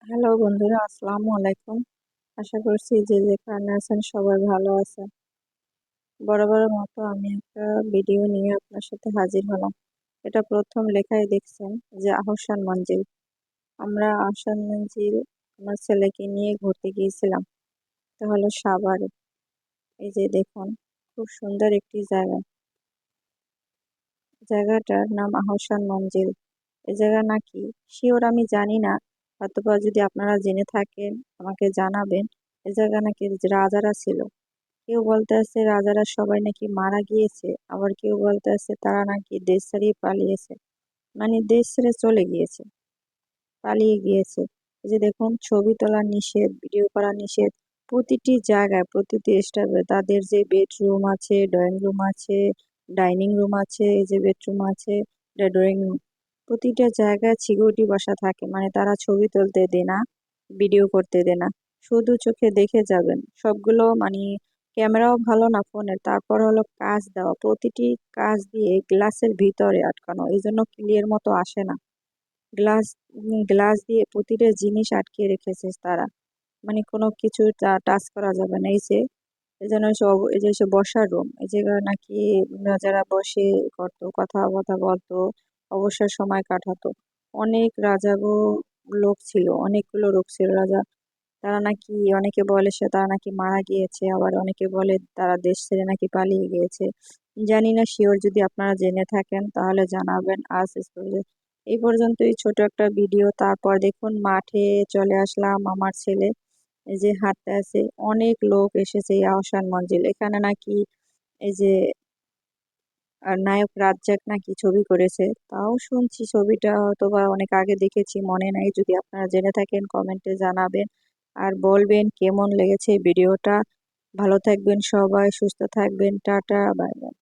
Hello বন্ধুরা, আসসালামু আলাইকুম। আশা করছি যে যেখানে আছেন সবাই ভালো আছেন। বরাবরের মতো আমি একটা ভিডিও নিয়ে আপনার সাথে হাজির হলাম। এটা প্রথম লেখায় দেখছেন যে আহসান মঞ্জিল। আমরা আহসান মঞ্জিল আমার ছেলেকে নিয়ে ঘুরতে গিয়েছিলাম। এটা হলো সাভারে। এই যে দেখুন, খুব সুন্দর একটি জায়গা। জায়গাটার নাম আহসান মঞ্জিল। এই জায়গা নাকি শিওর আমি জানি না, হয়তোবা যদি আপনারা জেনে থাকেন আমাকে জানাবেন। এই জায়গা নাকি রাজারা ছিল। কেউ বলতে আছে রাজারা সবাই নাকি মারা গিয়েছে, আবার কেউ বলতে আছে তারা নাকি দেশ ছাড়িয়ে পালিয়েছে, মানে দেশ ছেড়ে চলে গিয়েছে, পালিয়ে গিয়েছে। এই যে দেখুন, ছবি তোলা নিষেধ, ভিডিও করা নিষেধ। প্রতিটি জায়গায় প্রতিটি স্টাফে তাদের যে বেডরুম আছে, ড্রয়িং রুম আছে, ডাইনিং রুম আছে, এই যে বেডরুম আছে, ড্রয়িং রুম, প্রতিটা জায়গায় সিকিউরিটি বসা থাকে, মানে তারা ছবি তুলতে দেয় না, ভিডিও করতে দেয় না। শুধু চোখে দেখে যাবেন সবগুলো, মানে ক্যামেরাও ভালো না ফোনের, তারপর হলো কাঁচ দেওয়া, প্রতিটি কাঁচ দিয়ে গ্লাসের ভিতরে আটকানো, এই জন্য ক্লিয়ার মতো আসে না। গ্লাস গ্লাস দিয়ে প্রতিটা জিনিস আটকে রেখেছে তারা, মানে কোনো কিছু টাচ করা যাবে না। এই জন্য সব, এই যে সব বসার রুম, এই জায়গায় নাকি রাজারা বসে করতো, কথা কথা বলতো, অবসর সময় কাটাতো। অনেক রাজাগো লোক ছিল, অনেকগুলো লোক ছিল রাজা। তারা নাকি, অনেকে বলে সে তারা নাকি মারা গিয়েছে, আবার অনেকে বলে তারা দেশ ছেড়ে নাকি পালিয়ে গিয়েছে। জানি না শিওর, যদি আপনারা জেনে থাকেন তাহলে জানাবেন। আজ এই পর্যন্তই ছোট একটা ভিডিও। তারপর দেখুন মাঠে চলে আসলাম, আমার ছেলে এই যে হাঁটতে আছে। অনেক লোক এসেছে এই আহসান মঞ্জিল, এখানে নাকি এই যে নায়ক রাজ্জাক নাকি ছবি করেছে। তাও শুনছি ছবিটা হয়তোবা অনেক আগে দেখেছি, মনে নাই। যদি আপনারা জেনে থাকেন কমেন্টে জানাবেন আর বলবেন কেমন লেগেছে ভিডিওটা। ভালো থাকবেন সবাই, সুস্থ থাকবেন, টাটা, বাই বাই।